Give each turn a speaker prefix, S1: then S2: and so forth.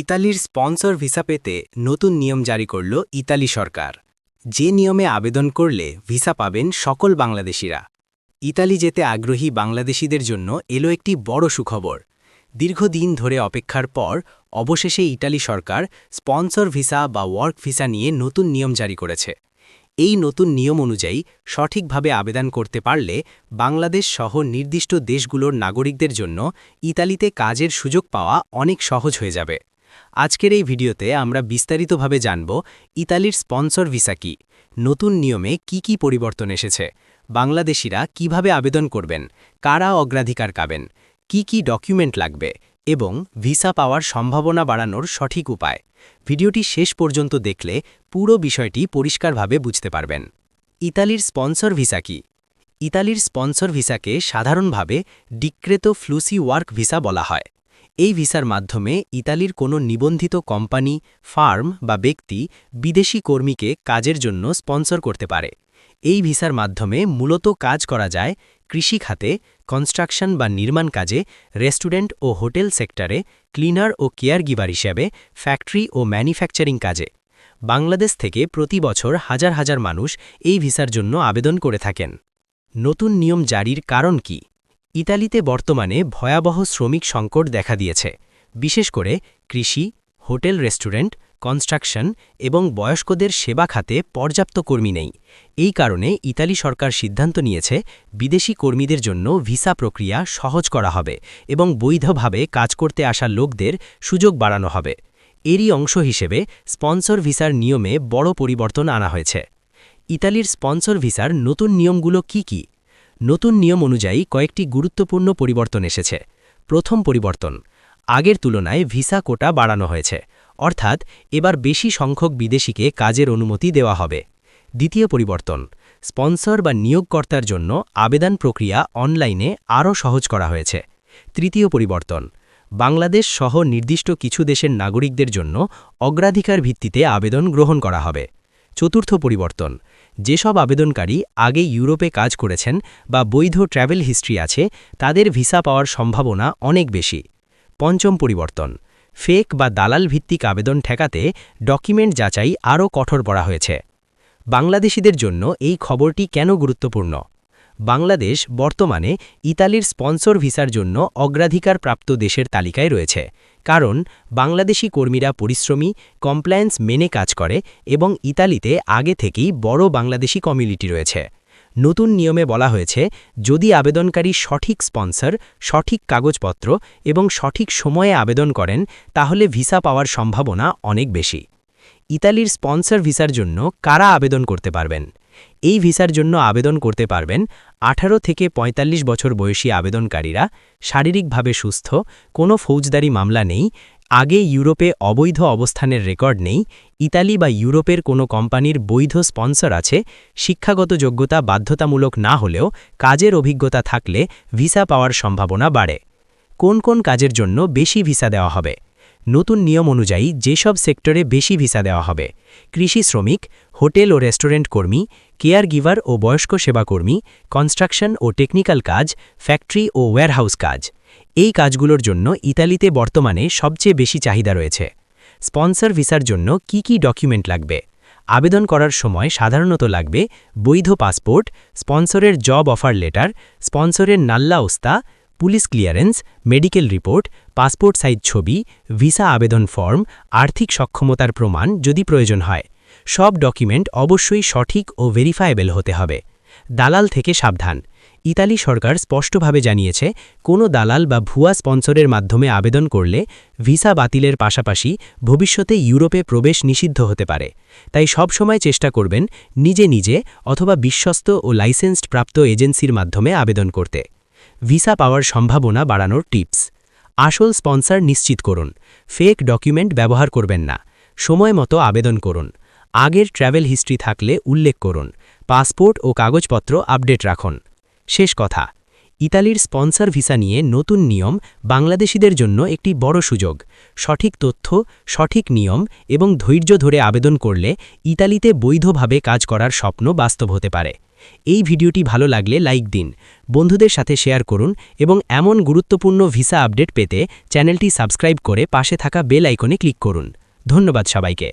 S1: ইতালির sponsor visa পেতে নতুন নিয়ম জারি করল ইতালি সরকার। যে নিয়মে আবেদন করলে ভিসা পাবেন সকল বাংলাদেশিরা। ইতালি যেতে আগ্রহী বাংলাদেশিদের জন্য এলো একটি বড় সুখবর। দীর্ঘদিন ধরে অপেক্ষার পর অবশেষে ইতালি সরকার স্পন্সর ভিসা বা ওয়ার্ক ভিসা নিয়ে নতুন নিয়ম জারি করেছে। এই নতুন নিয়ম অনুযায়ী সঠিকভাবে আবেদন করতে পারলে বাংলাদেশ সহ নির্দিষ্ট দেশগুলোর নাগরিকদের জন্য ইতালিতে কাজের সুযোগ পাওয়া অনেক সহজ হয়ে যাবে। আজকের এই ভিডিওতে আমরা বিস্তারিতভাবে জানব ইতালির স্পন্সর ভিসা কি, নতুন নিয়মে কি কি পরিবর্তন এসেছে, বাংলাদেশিরা কিভাবে আবেদন করবেন, কারা অগ্রাধিকার পাবেন, কি কি ডকুমেন্ট লাগবে এবং ভিসা পাওয়ার সম্ভাবনা বাড়ানোর সঠিক উপায়। ভিডিওটি শেষ পর্যন্ত দেখলে পুরো বিষয়টি পরিষ্কারভাবে বুঝতে পারবেন। ইতালির স্পন্সর ভিসা কি? ইতালির স্পন্সর ভিসাকে সাধারণভাবে ডিক্রেতো ফ্লুসি ওয়ার্ক ভিসা বলা হয়। এই ভিসার মাধ্যমে ইতালির কোনো নিবন্ধিত কোম্পানি, ফার্ম বা ব্যক্তি বিদেশি কর্মীকে কাজের জন্য স্পন্সর করতে পারে। এই ভিসার মাধ্যমে মূলত কাজ করা যায় কৃষি খাতে, কনস্ট্রাকশন বা নির্মাণ কাজে, রেস্টুরেন্ট ও হোটেল সেক্টরে, ক্লিনার ও কেয়ার গিভার হিসেবে, ফ্যাক্টরি ও ম্যানুফ্যাকচারিং কাজে। বাংলাদেশ থেকে প্রতি বছর হাজার হাজার মানুষ এই ভিসার জন্য আবেদন করে থাকেন। নতুন নিয়ম জারির কারণ কি? ইতালিতে বর্তমানে ভয়াবহ শ্রমিক সংকট দেখা দিয়েছে, বিশেষ করে কৃষি, হোটেল, রেস্টুরেন্ট, কনস্ট্রাকশন এবং বয়স্কদের সেবা খাতে পর্যাপ্ত কর্মী নেই। এই কারণে ইতালি সরকার সিদ্ধান্ত নিয়েছে বিদেশি কর্মীদের জন্য ভিসা প্রক্রিয়া সহজ করা হবে এবং বৈধভাবে কাজ করতে আসা লোকদের সুযোগ বাড়ানো হবে। এরই অংশ হিসেবে স্পন্সর ভিসার নিয়মে বড় পরিবর্তন আনা হয়েছে। ইতালির স্পন্সর ভিসার নতুন নিয়মগুলো কি কি? নতুন নিয়ম অনুযায়ী কয়েকটি গুরুত্বপূর্ণ পরিবর্তন এসেছে। প্রথম পরিবর্তন, আগের তুলনায় ভিসা কোটা বাড়ানো হয়েছে, অর্থাৎ এবার বেশি সংখ্যক বিদেশিকে কাজের অনুমতি দেওয়া হবে। দ্বিতীয় পরিবর্তন, স্পন্সর বা নিয়োগকর্তার জন্য আবেদন প্রক্রিয়া অনলাইনে আরও সহজ করা হয়েছে। তৃতীয় পরিবর্তন, বাংলাদেশ সহ নির্দিষ্ট কিছু দেশের নাগরিকদের জন্য অগ্রাধিকার ভিত্তিতে আবেদন গ্রহণ করা হবে। চতুর্থ পরিবর্তন, যেসব আবেদনকারী আগে ইউরোপে কাজ করেছেন বা বৈধ ট্র্যাভেল হিস্ট্রি আছে তাদের ভিসা পাওয়ার সম্ভাবনা অনেক বেশি। পঞ্চম পরিবর্তন, ফেক বা দালাল ভিত্তিক আবেদন ঠেকাতে ডকুমেন্ট যাচাই আরও কঠোর করা হয়েছে। বাংলাদেশিদের জন্য এই খবরটি কেন গুরুত্বপূর্ণ? বাংলাদেশ বর্তমানে ইতালির স্পন্সর ভিসার জন্য অগ্রাধিকারপ্রাপ্ত দেশের তালিকায় রয়েছে, কারণ বাংলাদেশি কর্মীরা পরিশ্রমী, কমপ্লায়েন্স মেনে কাজ করে এবং ইতালিতে আগে থেকেই বড় বাংলাদেশি কমিউনিটি রয়েছে। নতুন নিয়মে বলা হয়েছে, যদি আবেদনকারী সঠিক স্পন্সর, সঠিক কাগজপত্র এবং সঠিক সময়ে আবেদন করেন তাহলে ভিসা পাওয়ার সম্ভাবনা অনেক বেশি। ইতালির স্পন্সর ভিসার জন্য কারা আবেদন করতে পারবেন? এই ভিসার জন্য আবেদন করতে পারবেন 18 থেকে 45 বছর বয়সী আবেদনকারীরা, শারীরিকভাবে সুস্থ, কোনো ফৌজদারি মামলা নেই, আগে ইউরোপে অবৈধ অবস্থানের রেকর্ড নেই, ইতালি বা ইউরোপের কোনো কোম্পানির বৈধ স্পন্সর আছে, শিক্ষাগত যোগ্যতা বাধ্যতামূলক না হলেও কাজের অভিজ্ঞতা থাকলে ভিসা পাওয়ার সম্ভাবনা বাড়ে। কোন কোন কাজের জন্য বেশি ভিসা দেওয়া হবে? নতুন নিয়ম অনুযায়ী যেসব সেক্টরে বেশি ভিসা দেওয়া হবে: কৃষি শ্রমিক, হোটেল ও রেস্টুরেন্ট কর্মী, কেয়ার গিভার ও বয়স্ক সেবাকর্মী, কনস্ট্রাকশন ও টেকনিক্যাল কাজ, ফ্যাক্টরি ও ওয়্যারহাউস কাজ। এই কাজগুলোর জন্য ইতালিতে বর্তমানে সবচেয়ে বেশি চাহিদা রয়েছে। স্পন্সর ভিসার জন্য কি কি ডকুমেন্ট লাগবে? আবেদন করার সময় সাধারণত লাগবে বৈধ পাসপোর্ট, স্পন্সরের জব অফার লেটার, স্পন্সরের নাল্লা ওস্তা, police clearance, medical report, passport size ছবি, ভিসা আবেদন ফর্ম, আর্থিক সক্ষমতার প্রমাণ যদি প্রয়োজন হয়। সব ডকুমেন্ট অবশ্যই সঠিক ও ভেরিফায়েবল হতে হবে। দালাল থেকে সাবধান। ইতালি সরকার স্পষ্টভাবে জানিয়েছে, কোনো দালাল বা ভুয়া স্পন্সরের মাধ্যমে আবেদন করলে ভিসা বাতিলের পাশাপাশি ভবিষ্যতে ইউরোপে প্রবেশ নিষিদ্ধ হতে পারে। তাই সবসময় চেষ্টা করবেন নিজে নিজে অথবা বিশ্বস্ত ও লাইসেন্সড প্রাপ্ত এজেন্সির মাধ্যমে আবেদন করতে। ভিসা পাওয়ার সম্ভাবনা বাড়ানোর টিপস: আসল স্পন্সর নিশ্চিত করুন, ফেক ডকুমেন্ট ব্যবহার করবেন না, সময় মতো আবেদন করুন, আগের ট্র্যাভেল হিস্ট্রি থাকলে উল্লেখ করুন, পাসপোর্ট ও কাগজপত্র আপডেট রাখুন। শেষ কথা, ইতালির স্পন্সর ভিসা নিয়ে নতুন নিয়ম বাংলাদেশিদের জন্য একটি বড় সুযোগ। সঠিক তথ্য, সঠিক নিয়ম এবং ধৈর্য ধরে আবেদন করলে ইতালিতে বৈধভাবে কাজ করার স্বপ্ন বাস্তব হতে পারে। এই ভিডিওটি ভালো লাগলে লাইক দিন, বন্ধুদের সাথে শেয়ার করুন এবং এমন গুরুত্বপূর্ণ ভিসা আপডেট পেতে চ্যানেলটি সাবস্ক্রাইব করে পাশে থাকা বেল আইকনে ক্লিক করুন। ধন্যবাদ সবাইকে।